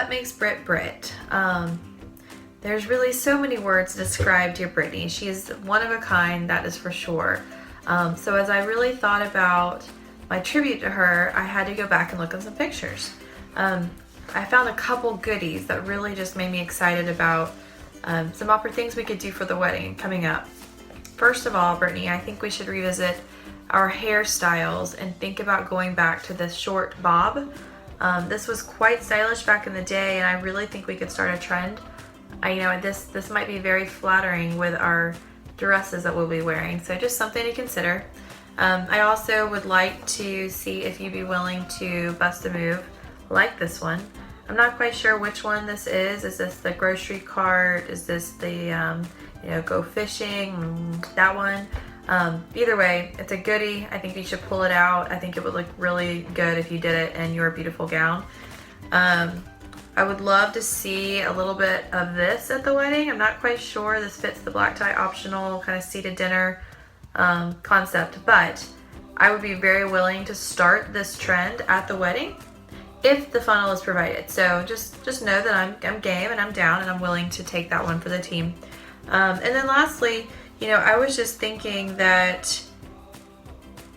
what makes Britt Britt? There's really so many words to describe dear Brittany. She is one of a kind, that is for sure. So as I really thought about my tribute to her, I had to go back and look at some pictures. I found a couple goodies that really just made me excited about some things we could do for the wedding coming up. First of all, Brittany, I think we should revisit our hairstyles and think about going back to this short bob. This was quite stylish back in the day, and I really think we could start a trend. This might be very flattering with our dresses that we'll be wearing, so just something to consider. I also would like to see if you'd be willing to bust a move like this one. I'm not quite sure which one this is. Is this the grocery cart? Is this the go fishing? That one. Either way, it's a goodie. I think you should pull it out. I think it would look really good if you did it in your beautiful gown. I would love to see a little bit of this at the wedding. I'm not quite sure this fits the black tie optional kind of seated dinner concept, but I would be very willing to start this trend at the wedding if the funnel is provided. So just know that I'm game and I'm down and I'm willing to take that one for the team. And then lastly, I was just thinking that,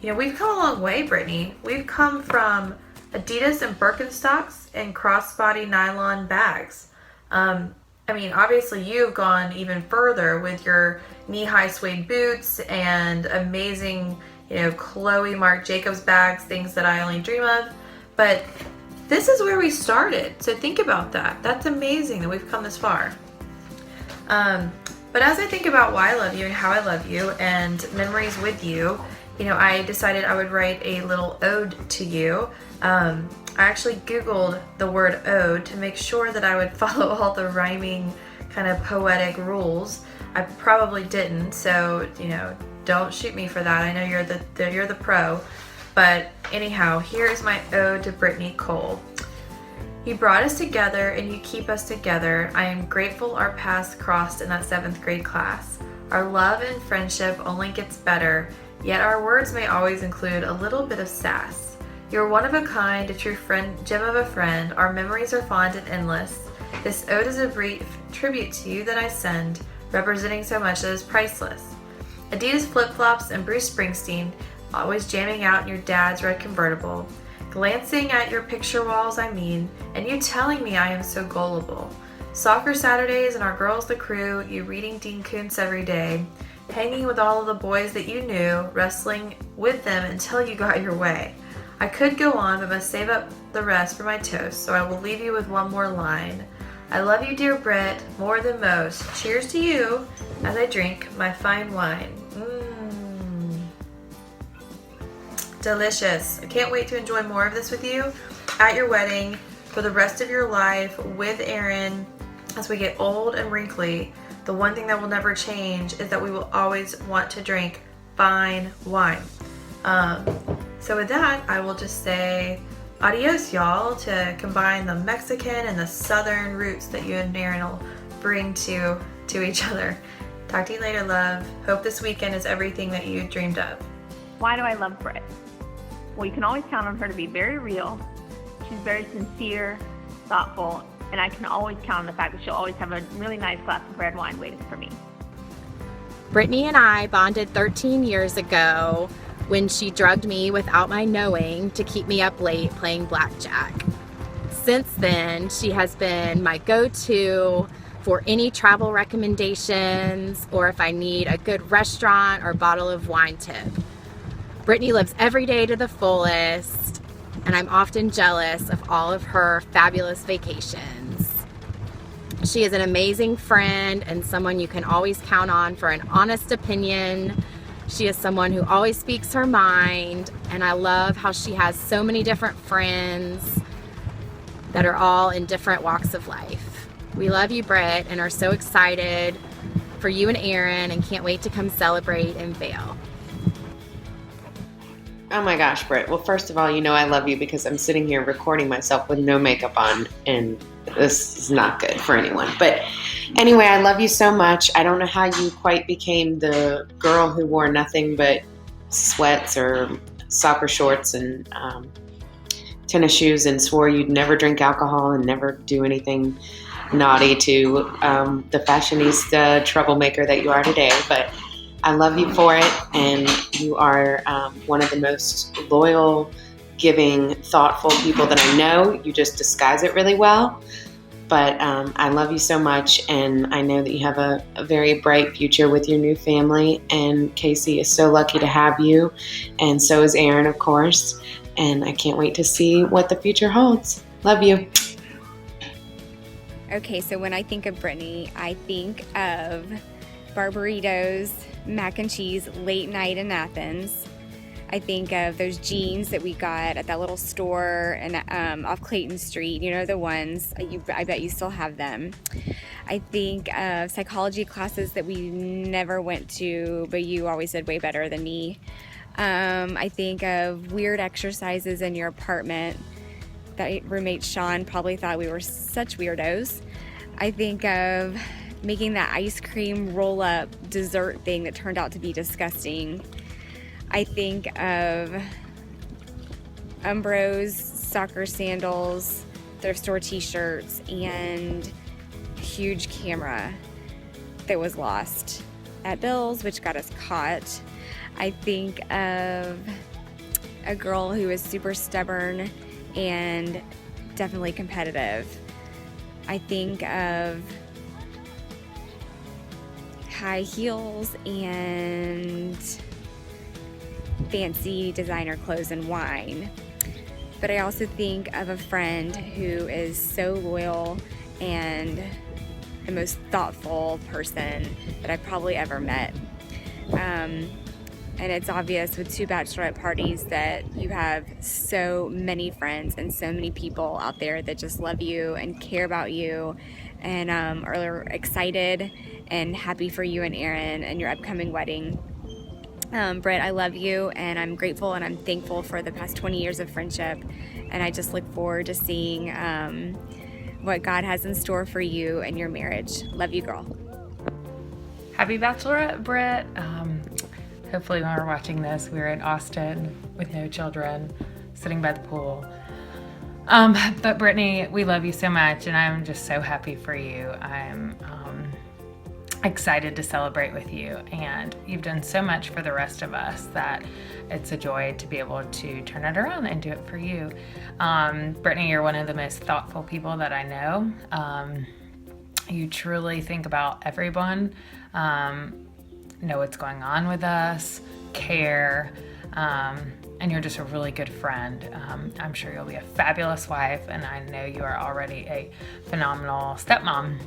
we've come a long way, Brittany. We've come from Adidas and Birkenstocks and crossbody nylon bags. Obviously you've gone even further with your knee-high suede boots and amazing, Chloe Marc Jacobs bags, things that I only dream of. But this is where we started. So think about that. That's amazing that we've come this far. But as I think about why I love you and how I love you and memories with you, I decided I would write a little ode to you. I actually Googled the word ode to make sure that I would follow all the rhyming kind of poetic rules. I probably didn't, so don't shoot me for that. I know you're the pro. But anyhow, here is my ode to Brittany Cole. You brought us together and you keep us together. I am grateful our paths crossed in that 7th grade class. Our love and friendship only gets better, yet our words may always include a little bit of sass. You're one of a kind, a true friend, gem of a friend. Our memories are fond and endless. This ode is a brief tribute to you that I send, representing so much that is priceless. Adidas flip-flops and Bruce Springsteen, always jamming out in your dad's red convertible. Glancing at your picture walls, and you telling me I am so gullible. Soccer Saturdays and our girls the crew, you reading Dean Koontz every day. Hanging with all of the boys that you knew, wrestling with them until you got your way. I could go on, but must save up the rest for my toast, so I will leave you with one more line. I love you, dear Britt, more than most. Cheers to you as I drink my fine wine. Delicious. I can't wait to enjoy more of this with you at your wedding for the rest of your life with Aaron. As we get old and wrinkly, the one thing that will never change is that we will always want to drink fine wine. So with that, I will just say adios, y'all, to combine the Mexican and the Southern roots that you and Aaron will bring to each other. Talk to you later, love. Hope this weekend is everything that you dreamed of. Why do I love Britt? Well, you can always count on her to be very real. She's very sincere, thoughtful, and I can always count on the fact that she'll always have a really nice glass of red wine waiting for me. Brittany and I bonded 13 years ago when she drugged me without my knowing to keep me up late playing blackjack. Since then, she has been my go-to for any travel recommendations or if I need a good restaurant or bottle of wine tip. Brittany lives every day to the fullest, and I'm often jealous of all of her fabulous vacations. She is an amazing friend and someone you can always count on for an honest opinion. She is someone who always speaks her mind, and I love how she has so many different friends that are all in different walks of life. We love you, Britt, and are so excited for you and Aaron and can't wait to come celebrate in Vail. Oh my gosh, Britt. Well, first of all, I love you because I'm sitting here recording myself with no makeup on, and this is not good for anyone. But anyway, I love you so much. I don't know how you quite became the girl who wore nothing but sweats or soccer shorts and tennis shoes and swore you'd never drink alcohol and never do anything naughty, to the fashionista troublemaker that you are today. But I love you for it, and you are one of the most loyal, giving, thoughtful people that I know. You just disguise it really well. But I love you so much, and I know that you have a very bright future with your new family, and Casey is so lucky to have you, and so is Aaron, of course, and I can't wait to see what the future holds. Love you. Okay, so when I think of Brittany, I think of Barbaritos, mac and cheese, late night in Athens. I think of those jeans that we got at that little store and off Clayton Street. You know, the ones, I bet you still have them. I think of psychology classes that we never went to, but you always did way better than me. I think of weird exercises in your apartment that roommate Sean probably thought we were such weirdos. I think of making that ice cream roll-up dessert thing that turned out to be disgusting. I think of Umbro's soccer sandals, thrift store t-shirts, and huge camera that was lost at Bill's, which got us caught. I think of a girl who is super stubborn and definitely competitive. I think of high heels and fancy designer clothes and wine. But I also think of a friend who is so loyal and the most thoughtful person that I've probably ever met. And it's obvious with 2 bachelorette parties that you have so many friends and so many people out there that just love you and care about you and are excited and happy for you and Aaron and your upcoming wedding. Britt, I love you, and I'm grateful and I'm thankful for the past 20 years of friendship, and I just look forward to seeing what God has in store for you and your marriage. Love you, girl. Happy Bachelorette, Britt. Hopefully when we're watching this, we're in Austin with no children, sitting by the pool. But Brittany, we love you so much, and I'm just so happy for you. I'm excited to celebrate with you, and you've done so much for the rest of us that it's a joy to be able to turn it around and do it for you. Brittany, you're one of the most thoughtful people that I know. You truly think about everyone, know what's going on with us, care, and you're just a really good friend. I'm sure you'll be a fabulous wife, and I know you are already a phenomenal stepmom.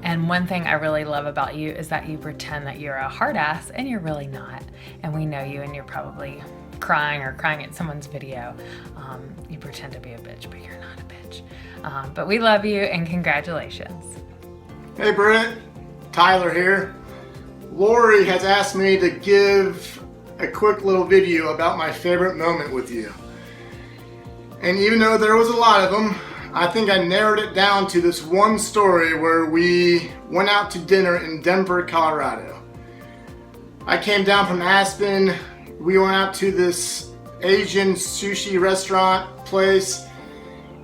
And one thing I really love about you is that you pretend that you're a hard ass, and you're really not. And we know you, and you're probably crying at someone's video. You pretend to be a bitch, but you're not a bitch. But we love you, and congratulations. Hey Britt, Tyler here. Lori has asked me to give a quick little video about my favorite moment with you. And even though there was a lot of them, I think I narrowed it down to this one story where we went out to dinner in Denver, Colorado. I came down from Aspen. We went out to this Asian sushi restaurant place,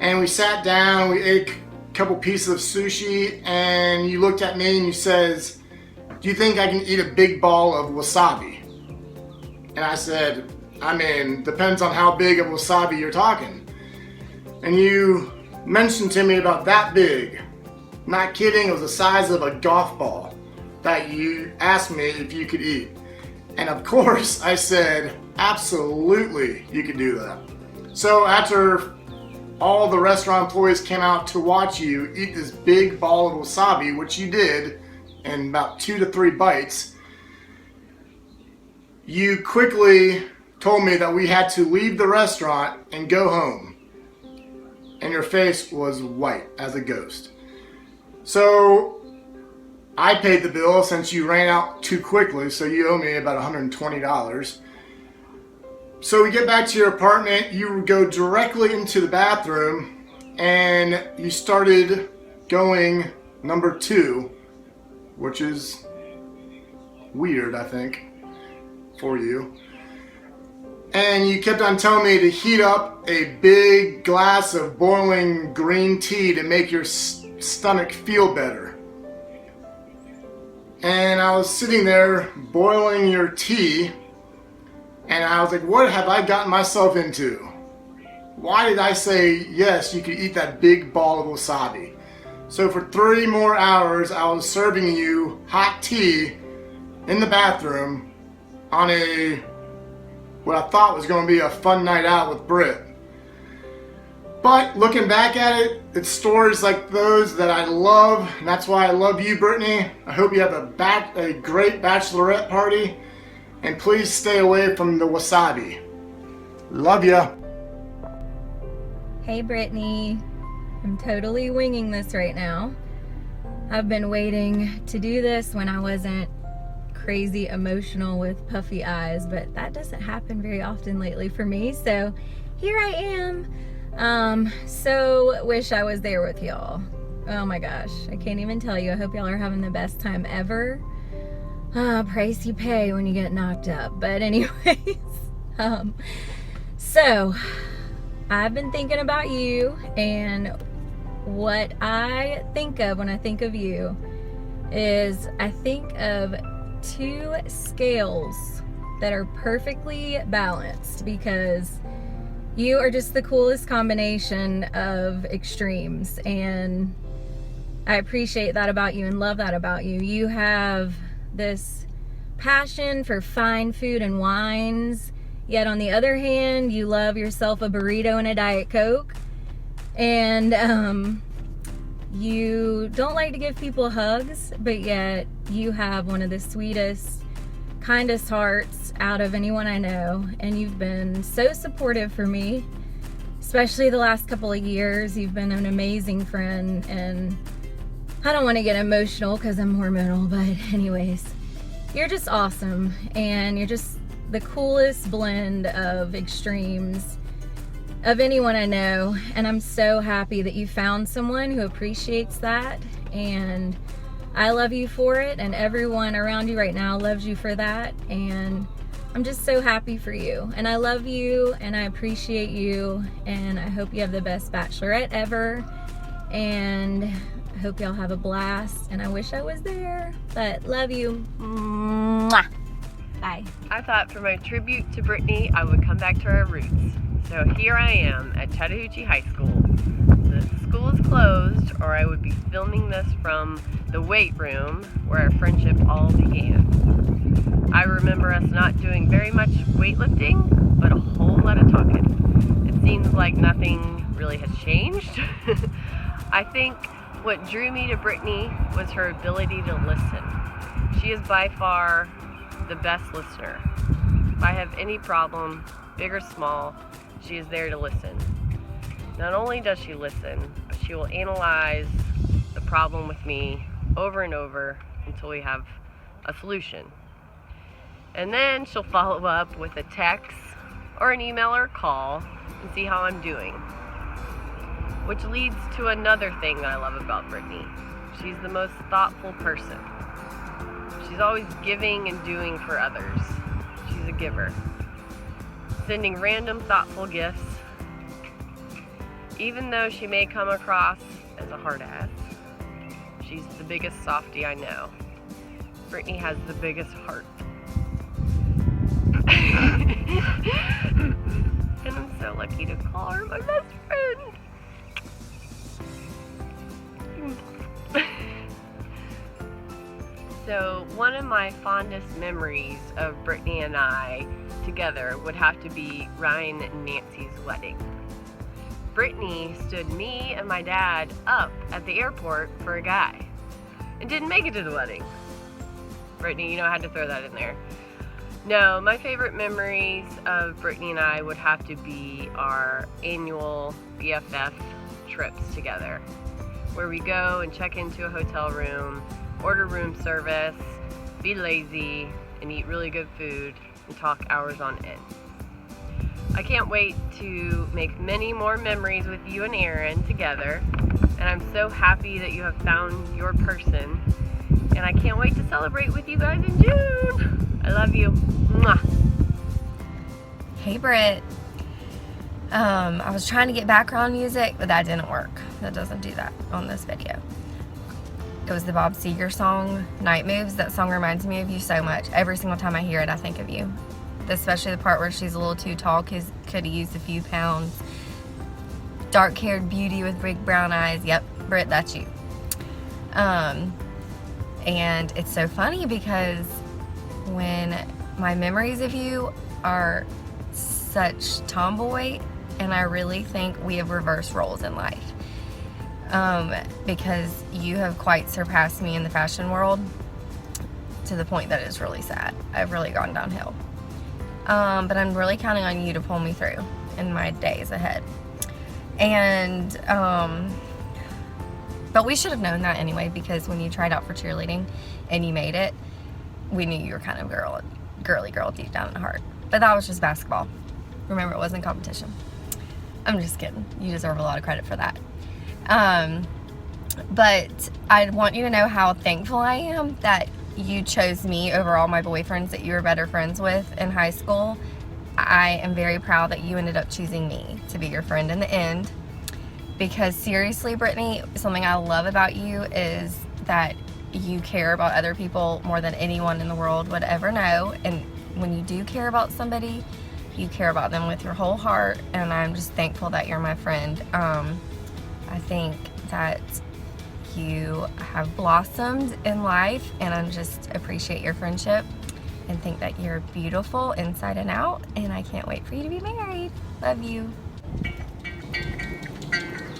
and we sat down, we ate a couple pieces of sushi, and you looked at me and you says, "Do you think I can eat a big ball of wasabi?" And I said, I mean, depends on how big of wasabi you're talking. And you mentioned to me about that big. Not kidding, it was the size of a golf ball that you asked me if you could eat. And of course I said, absolutely you could do that. So after all the restaurant employees came out to watch you eat this big ball of wasabi, which you did in about 2 to 3 bites, you quickly told me that we had to leave the restaurant and go home. And your face was white as a ghost. So I paid the bill since you ran out too quickly, so you owe me about $120. So we get back to your apartment, you go directly into the bathroom, and you started going number 2, which is weird, I think, for you. And you kept on telling me to heat up a big glass of boiling green tea to make your stomach feel better. And I was sitting there boiling your tea, and I was like, what have I gotten myself into? Why did I say, yes, you could eat that big ball of wasabi? So for 3 more hours, I was serving you hot tea in the bathroom on what I thought was going to be a fun night out with Britt. But looking back at it, it's stories like those that I love, and that's why I love you, Brittany. I hope you have a great bachelorette party, and please stay away from the wasabi. Love ya. Hey Brittany, I'm totally winging this right now. I've been waiting to do this when I wasn't crazy emotional with puffy eyes, but that doesn't happen very often lately for me, so here I am. So wish I was there with y'all. Oh my gosh, I can't even tell you. I hope y'all are having the best time ever. Price you pay when you get knocked up. But anyways, so I've been thinking about you, and what I think of when I think of you is I think of 2 scales that are perfectly balanced, because you are just the coolest combination of extremes, and I appreciate that about you and love that about you. You have this passion for fine food and wines, yet on the other hand, you love yourself a burrito and a Diet Coke, and you don't like to give people hugs, but yet you have one of the sweetest, kindest hearts out of anyone I know, and you've been so supportive for me, especially the last couple of years. You've been an amazing friend, and I don't want to get emotional because I'm hormonal, but anyways, you're just awesome, and you're just the coolest blend of extremes of anyone I know, and I'm so happy that you found someone who appreciates that, and I love you for it, and everyone around you right now loves you for that, and I'm just so happy for you, and I love you, and I appreciate you, and I hope you have the best bachelorette ever, and I hope y'all have a blast, and I wish I was there, but love you. Mwah. Bye. I thought for my tribute to Brittany, I would come back to our roots. So here I am at Chattahoochee High School. The school is closed, or I would be filming this from the weight room where our friendship all began. I remember us not doing very much weightlifting, but a whole lot of talking. It seems like nothing really has changed. I think what drew me to Brittany was her ability to listen. She is by far the best listener. If I have any problem, big or small, she is there to listen. Not only does she listen, but she will analyze the problem with me over and over until we have a solution. And then she'll follow up with a text or an email or a call and see how I'm doing. Which leads to another thing that I love about Brittany. She's the most thoughtful person. She's always giving and doing for others. She's a giver. Sending random thoughtful gifts, even though she may come across as a hard ass. She's the biggest softie I know. Brittany has the biggest heart. And I'm so lucky to call her my best friend. So one of my fondest memories of Brittany and I together would have to be Ryan and Nancy's wedding. Brittany stood me and my dad up at the airport for a guy and didn't make it to the wedding. Brittany, you know, I had to throw that in there. No, my favorite memories of Brittany and I would have to be our annual BFF trips together, where we go and check into a hotel room, order room service, be lazy, and eat really good food and talk hours on end. I can't wait to make many more memories with you and Aaron together, and I'm so happy that you have found your person, and I can't wait to celebrate with you guys in June. I love you. Mwah. Hey Britt. I was trying to get background music, but that didn't work. That doesn't do that on this video. It was the Bob Seger song, Night Moves. That song reminds me of you so much. Every single time I hear it, I think of you. Especially the part where she's a little too tall, could have used a few pounds. Dark-haired beauty with big brown eyes. Yep, Britt, that's you. And it's so funny because when my memories of you are such tomboy, and I really think we have reversed roles in life. Because you have quite surpassed me in the fashion world to the point that it's really sad. I've really gone downhill. But I'm really counting on you to pull me through in my days ahead. And, but we should have known that anyway, because when you tried out for cheerleading and you made it, we knew you were kind of girly girl deep down in the heart. But that was just basketball. Remember, it wasn't competition. I'm just kidding. You deserve a lot of credit for that. But I want you to know how thankful I am that you chose me over all my boyfriends that you were better friends with in high school. I am very proud that you ended up choosing me to be your friend in the end. Because seriously, Brittany, something I love about you is that you care about other people more than anyone in the world would ever know. And when you do care about somebody, you care about them with your whole heart. And I'm just thankful that you're my friend. I think that you have blossomed in life, and I just appreciate your friendship and think that you're beautiful inside and out, and I can't wait for you to be married. Love you.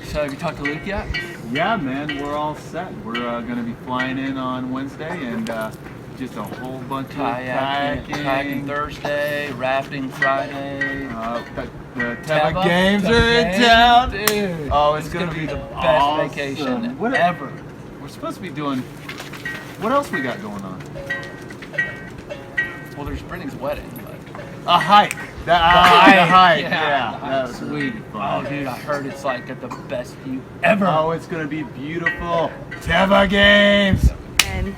So have you talked to Luke yet? Yeah, man, we're all set. We're gonna be flying in on Wednesday, and just a whole bunch of Kayaking Thursday, rafting Friday. The Teva games are in town. Dude, Oh, it's gonna be the best awesome. vacation What ever. We're supposed to be doing. What else we got going on? Well, there's Brittany's wedding, but A hike. The hike. Yeah, that was sweet. Oh, dude, I heard it's like got the best view ever. Oh, it's gonna be beautiful. Teva games. And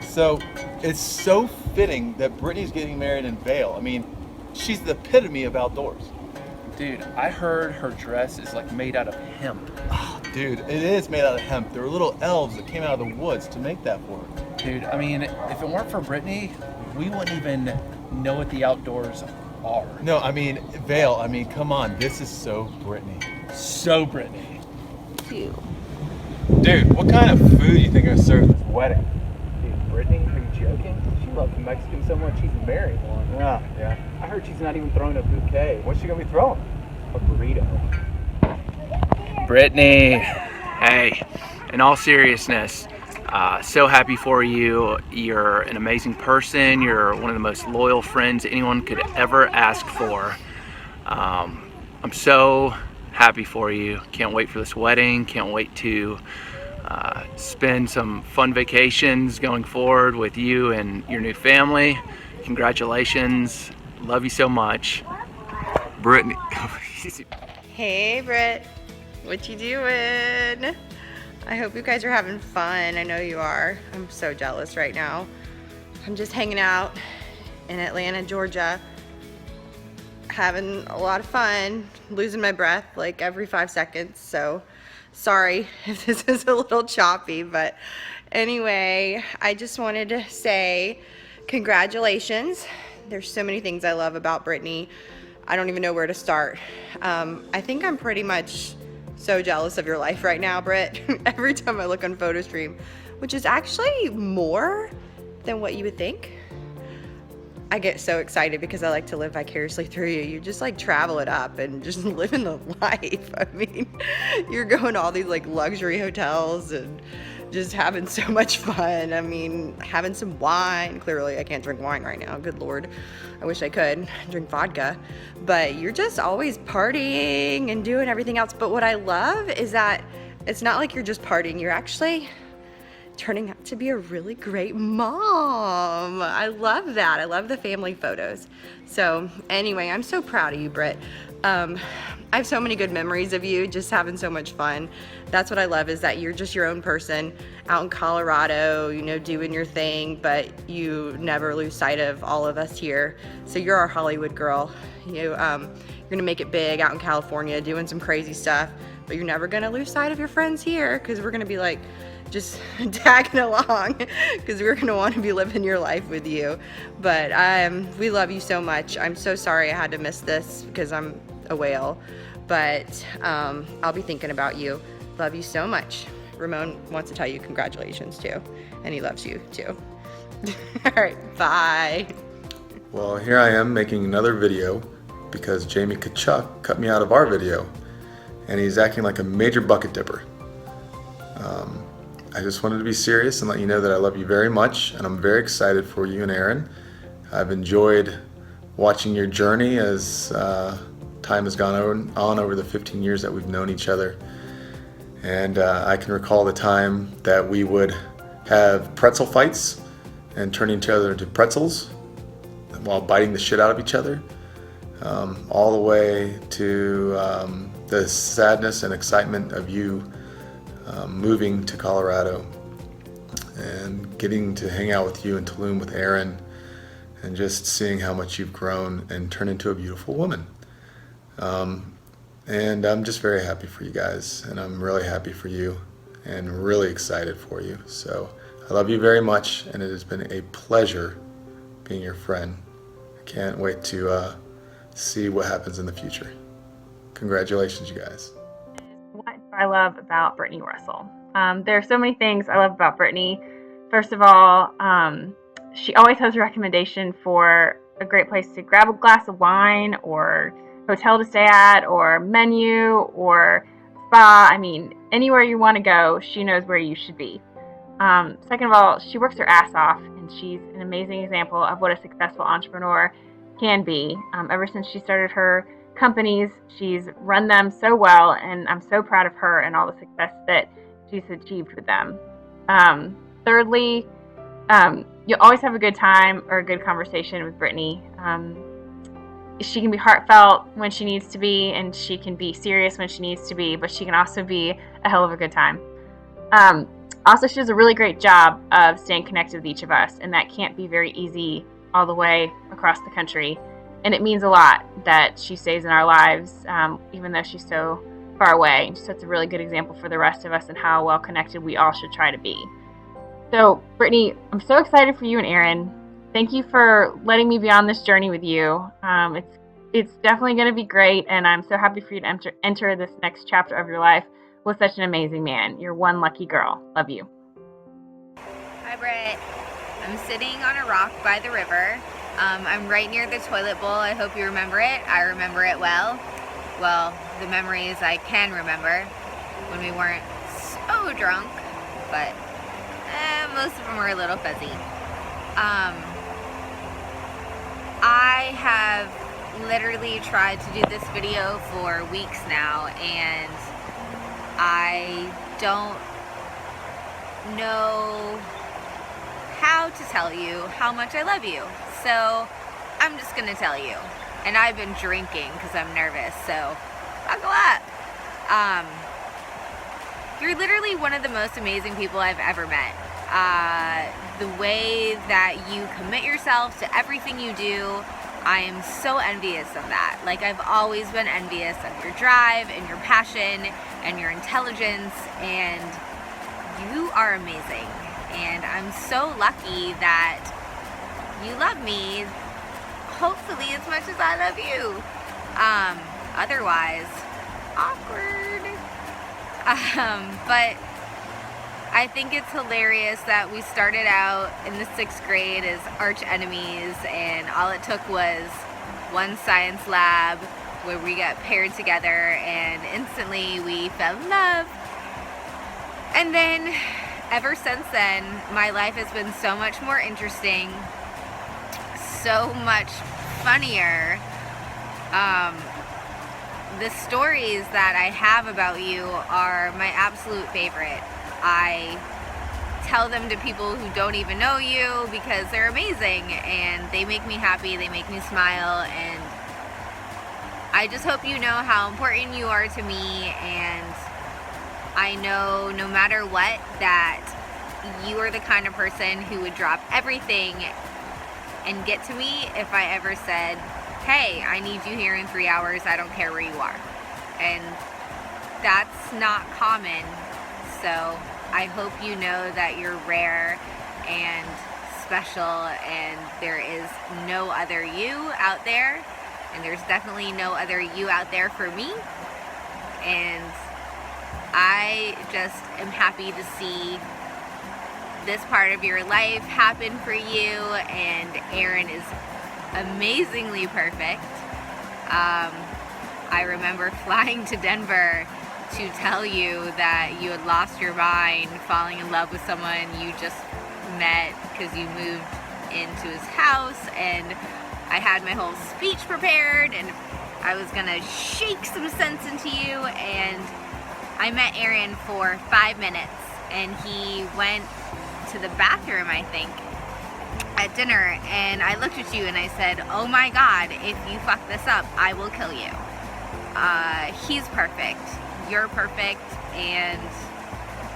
So it's so fitting that Brittany's getting married in Vail. I mean, she's the epitome of outdoors. Dude, I heard her dress is like made out of hemp. Oh, dude, it is made out of hemp. There were little elves that came out of the woods to make that for her. Dude, I mean, if it weren't for Brittany, we wouldn't even know what the outdoors are. No, I mean, Vail, I mean, come on. This is so Brittany. So Brittany. Dude, what kind of food do you think I served at this wedding? Dude, Brittany, are you joking? She loves Mexican so much she's married one. Yeah. I heard she's not even throwing a bouquet. What's she gonna be throwing? A burrito. Brittany, hey, in all seriousness, so happy for you. You're an amazing person. You're one of the most loyal friends anyone could ever ask for. I'm so happy for you. Can't wait for this wedding. Can't wait to spend some fun vacations going forward with you and your new family. Congratulations. Love you so much. Brittany. Hey Britt, what you doing? I hope you guys are having fun. I know you are. I'm so jealous right now. I'm just hanging out in Atlanta, Georgia, having a lot of fun, losing my breath like every 5 seconds. So sorry if this is a little choppy, but anyway, I just wanted to say congratulations. There's so many things I love about Brittany. I don't even know where to start. I think I'm pretty much so jealous of your life right now, Britt. Every time I look on PhotoStream, which is actually more than what you would think. I get so excited because I like to live vicariously through you. You just like travel it up and just living the life. I mean, you're going to all these like luxury hotels and just having so much fun. I mean, having some wine. Clearly I can't drink wine right now. Good Lord. I wish I could drink vodka. But you're just always partying and doing everything else. But what I love is that it's not like you're just partying. You're actually turning out to be a really great mom. I love that. I love the family photos. So anyway, I'm so proud of you, Britt. I have so many good memories of you, just having so much fun. That's what I love, is that you're just your own person out in Colorado, you know, doing your thing, but you never lose sight of all of us here. So you're our Hollywood girl. You're gonna make it big out in California, doing some crazy stuff, but you're never gonna lose sight of your friends here, because we're gonna be like just tagging along, because we're gonna want to be living your life with you. But we love you so much. I'm so sorry I had to miss this because I'm a whale, but I'll be thinking about you. Love you so much. Ramon wants to tell you congratulations too, and he loves you too. All right, bye. Well, here I am making another video because Jamie Kachuk cut me out of our video, and he's acting like a major bucket dipper. I just wanted to be serious and let you know that I love you very much, and I'm very excited for you and Aaron. I've enjoyed watching your journey as time has gone on over the 15 years that we've known each other. And I can recall the time that we would have pretzel fights and turn each other into pretzels while biting the shit out of each other, all the way to the sadness and excitement of you moving to Colorado and getting to hang out with you in Tulum with Aaron, and just seeing how much you've grown and turned into a beautiful woman. And I'm just very happy for you guys, and I'm really happy for you and really excited for you. So I love you very much, and it has been a pleasure being your friend. I can't wait to see what happens in the future. Congratulations, you guys. What I love about Brittany Russell. There are so many things I love about Brittany. First of all, she always has a recommendation for a great place to grab a glass of wine, or hotel to stay at, or menu, or spa. I mean, anywhere you want to go, she knows where you should be. Second of all, she works her ass off, and she's an amazing example of what a successful entrepreneur can be. Ever since she started her companies, she's run them so well, and I'm so proud of her and all the success that she's achieved with them. Thirdly, you'll always have a good time or a good conversation with Brittany. She can be heartfelt when she needs to be, and she can be serious when she needs to be, but she can also be a hell of a good time. Also, she does a really great job of staying connected with each of us, and that can't be very easy all the way across the country. And it means a lot that she stays in our lives, even though she's so far away. And she sets a really good example for the rest of us and how well connected we all should try to be. So, Brittany, I'm so excited for you and Aaron. Thank you for letting me be on this journey with you. It's definitely going to be great, and I'm so happy for you to enter this next chapter of your life with such an amazing man. You're one lucky girl. Love you. Hi, Britt. I'm sitting on a rock by the river. I'm right near the toilet bowl. I hope you remember it. I remember it well. Well, the memories I can remember when we weren't so drunk, but most of them were a little fuzzy. I have literally tried to do this video for weeks now, and I don't know how to tell you how much I love you. So I'm just gonna tell you. And I've been drinking because I'm nervous, so buckle up. You're literally one of the most amazing people I've ever met. The way that you commit yourself to everything you do, I am so envious of that. Like, I've always been envious of your drive and your passion and your intelligence, and you are amazing. And I'm so lucky that you love me, hopefully as much as I love you. Otherwise, awkward. But I think it's hilarious that we started out in the 6th grade as arch enemies, and all it took was one science lab where we got paired together and instantly we fell in love. And then ever since then, my life has been so much more interesting, so much funnier. The stories that I have about you are my absolute favorite. I tell them to people who don't even know you because they're amazing and they make me happy, they make me smile, and I just hope you know how important you are to me, and I know no matter what that you are the kind of person who would drop everything and get to me if I ever said, hey, I need you here in 3 hours, I don't care where you are. And that's not common, so I hope you know that you're rare and special, and there is no other you out there, and there's definitely no other you out there for me. And I just am happy to see this part of your life happen for you, and Aaron is amazingly perfect. I remember flying to Denver to tell you that you had lost your mind falling in love with someone you just met because you moved into his house, and I had my whole speech prepared and I was gonna shake some sense into you, and I met Aaron for 5 minutes and he went to the bathroom, I think, at dinner, and I looked at you and I said, oh my god, if you fuck this up, I will kill you. He's perfect, you're perfect, and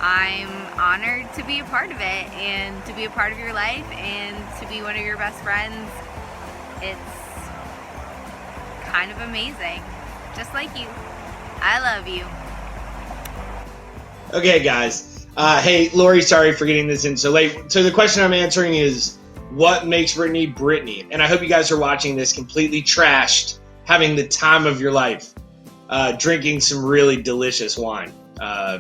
I'm honored to be a part of it and to be a part of your life and to be one of your best friends. It's kind of amazing, just like you. I love you. Okay, guys. Hey, Lori, sorry for getting this in so late. So the question I'm answering is, what makes Brittany Brittany? And I hope you guys are watching this completely trashed, having the time of your life, drinking some really delicious wine,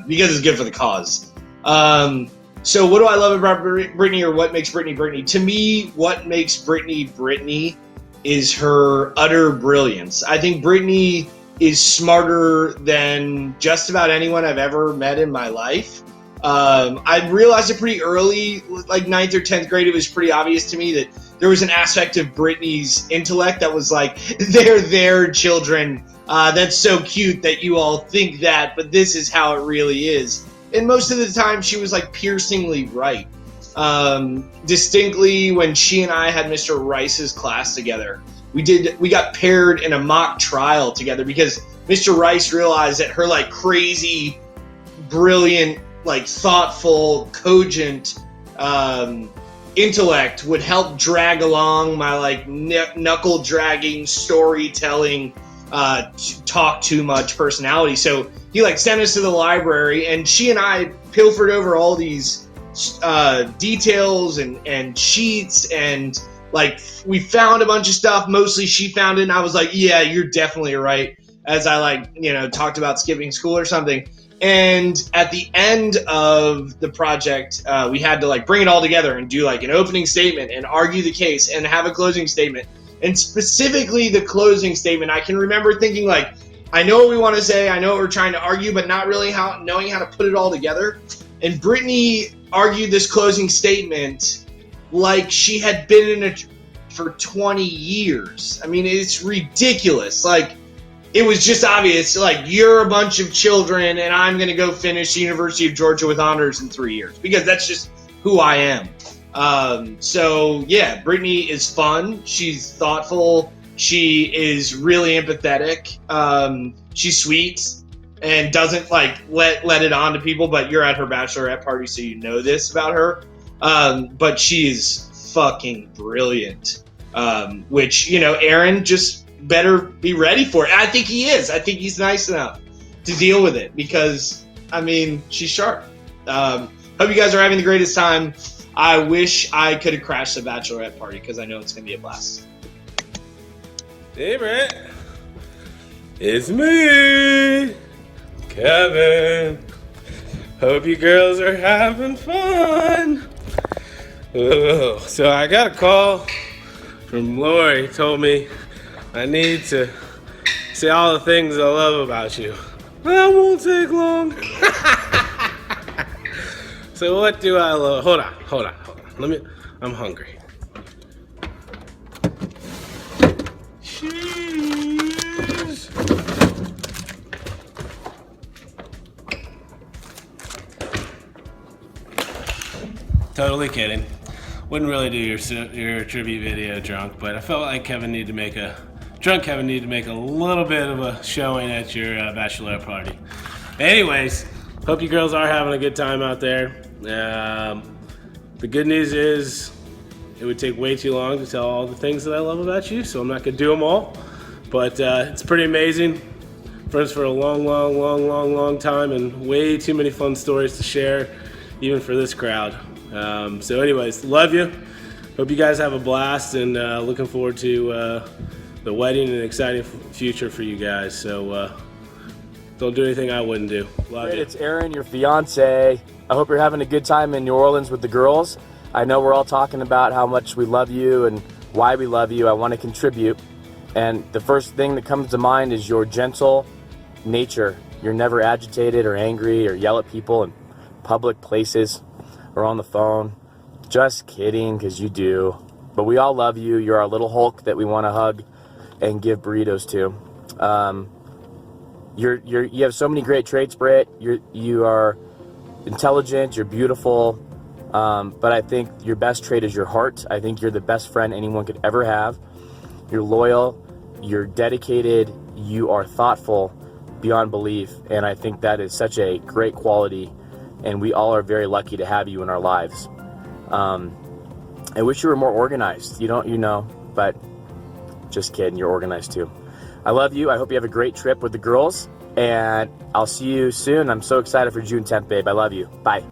because it's good for the cause. So what do I love about Brittany, or what makes Brittany Brittany? To me, what makes Brittany Brittany is her utter brilliance. I think Brittany is smarter than just about anyone I've ever met in my life. I realized it pretty early, like 9th or 10th grade, it was pretty obvious to me that there was an aspect of Brittany's intellect that was like, they're their children. That's so cute that you all think that, but this is how it really is. And most of the time she was like piercingly right. Distinctly when she and I had Mr. Rice's class together, we got paired in a mock trial together because Mr. Rice realized that her like crazy, brilliant, like thoughtful, cogent intellect would help drag along my like knuckle dragging, storytelling, talk too much personality. So he like sent us to the library, and she and I pilfered over all these details and sheets, and like we found a bunch of stuff. Mostly she found it, and I was like, yeah, you're definitely right, as I like, you know, talked about skipping school or something. And at the end of the project, we had to like bring it all together and do like an opening statement and argue the case and have a closing statement. And specifically the closing statement, I can remember thinking like, I know what we want to say, I know what we're trying to argue, but not really knowing how to put it all together. And Brittany argued this closing statement like she had been in it for 20 years. I mean, it's ridiculous. Like, it was just obvious, like, you're a bunch of children and I'm going to go finish the University of Georgia with honors in 3 years, because that's just who I am. So yeah, Brittany is fun. She's thoughtful. She is really empathetic. She's sweet and doesn't like let it on to people, but you're at her bachelorette party, so you know this about her. But she is fucking brilliant. Which, you know, Aaron just better be ready for it. I think he is. I think he's nice enough to deal with it because, I mean, she's sharp. Hope you guys are having the greatest time. I wish I could have crashed the bachelorette party because I know it's going to be a blast. Hey, Brett. It's me, Kevin. Hope you girls are having fun. Oh, so I got a call from Lori. Told me I need to say all the things I love about you. That won't take long. So what do I love? Hold on. I'm hungry. Cheese. Totally kidding. Wouldn't really do your tribute video drunk, but I felt like Kevin needed to make a drunk Kevin needed to make a little bit of a showing at your bachelorette party. Anyways, hope you girls are having a good time out there. The good news is it would take way too long to tell all the things that I love about you, so I'm not going to do them all. But it's pretty amazing. Friends for a long time, and way too many fun stories to share, even for this crowd. So anyways, love you. Hope you guys have a blast, and looking forward to the wedding and an exciting future for you guys. So don't do anything I wouldn't do. Love you. It's Aaron, your fiance. I hope you're having a good time in New Orleans with the girls. I know we're all talking about how much we love you and why we love you. I want to contribute. And the first thing that comes to mind is your gentle nature. You're never agitated or angry or yell at people in public places or on the phone. Just kidding, because you do. But we all love you. You're our little Hulk that we want to hug and give burritos to. You have so many great traits, Britt. You are intelligent. You're beautiful. But I think your best trait is your heart. I think you're the best friend anyone could ever have. You're loyal. You're dedicated. You are thoughtful beyond belief. And I think that is such a great quality. And we all are very lucky to have you in our lives. I wish you were more organized. But just kidding, you're organized too. I love you. I hope you have a great trip with the girls, and I'll see you soon. I'm so excited for June 10th, babe. I love you. Bye.